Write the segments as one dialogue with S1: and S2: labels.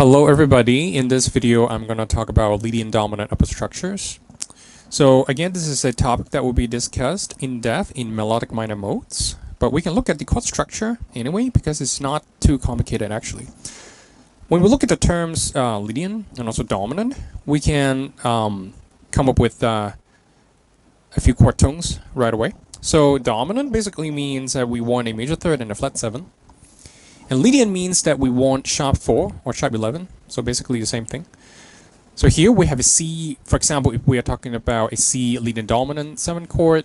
S1: Hello everybody, in this video I'm going to talk about Lydian dominant upper structures. So again, this is a topic that will be discussed in depth in melodic minor modes, but we can look at the chord structure anyway because it's not too complicated actually. When we look at the terms Lydian and also dominant, we can come up with a few chord tones right away. So dominant basically means that we want a major third and a flat 7. And Lydian means that we want sharp 4 or sharp 11, so basically the same thing. So here we have a C, for example, if we are talking about a C Lydian dominant 7 chord,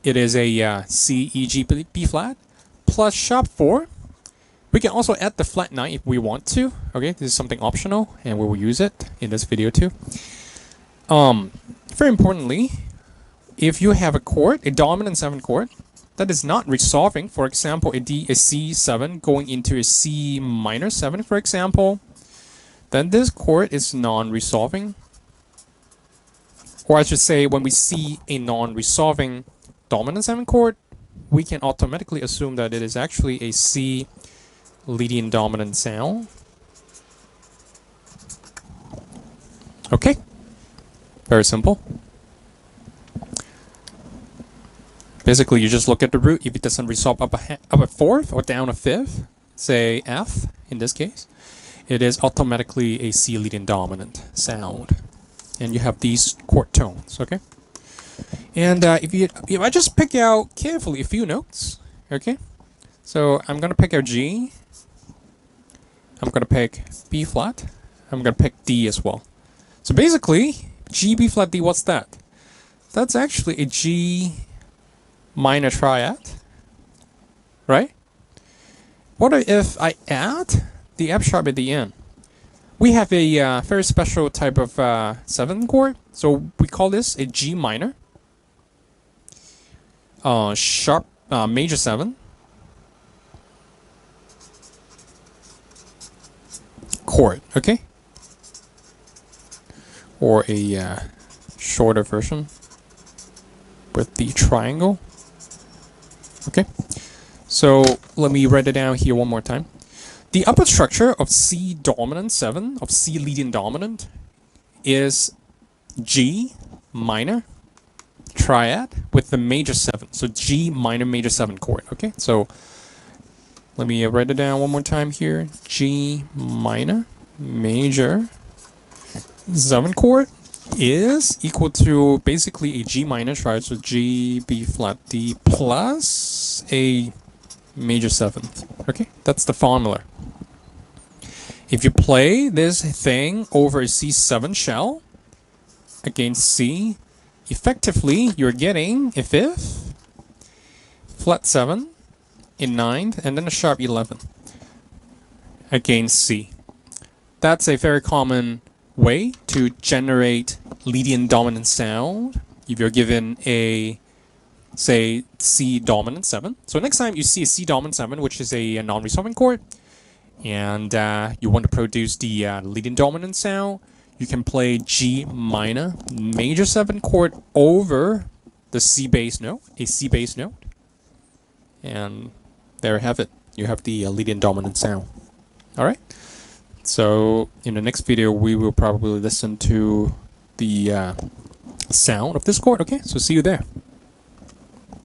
S1: it is a C, E, G, B flat plus sharp 4. We can also add the flat 9 if we want to. Okay, this is something optional and we will use it in this video too. Very importantly, if you have a chord, a dominant 7 chord, that is not resolving, for example, a C7 going into a C minor 7, for example, then this chord is non-resolving. Or I should say, when we see a non-resolving dominant 7 chord, we can automatically assume that it is actually a C Lydian dominant sound. Okay, very simple. Basically, you just look at the root. If it doesn't resolve up a fourth or down a fifth, say F in this case, it is automatically a C Lydian dominant sound. And you have these chord tones, okay? And if I just pick out carefully a few notes, okay? So I'm gonna pick out G. I'm gonna pick B flat. I'm gonna pick D as well. So basically, G, B flat, D, what's that? That's actually a G minor triad, right? What if I add the F sharp at the end? We have a very special type of 7 chord, so we call this a G minor sharp major 7 chord, okay? Or a shorter version with the triangle. Okay, so let me write it down here one more time. The upper structure of C dominant 7, of C Lydian dominant, is G minor triad with the major 7. So G minor major 7 chord. Okay, so let me write it down one more time here. G minor major 7 chord is equal to basically a G minor triad, so G, B flat, D plus a major 7th. Okay, that's the formula. If you play this thing over a C7 shell against C, effectively you're getting a 5th, flat 7, a 9th, and then a sharp 11 against C. That's a very common way to generate Lydian dominant sound if you're given a, say, C dominant 7. So next time you see a C dominant 7, which is a non-resolving chord, and you want to produce the Lydian dominant sound, you can play G minor major 7 chord over the C bass note, a C bass note, and there you have it. You have the Lydian dominant sound. All right. So in the next video, we will probably listen to the sound of this chord. Okay, so see you there.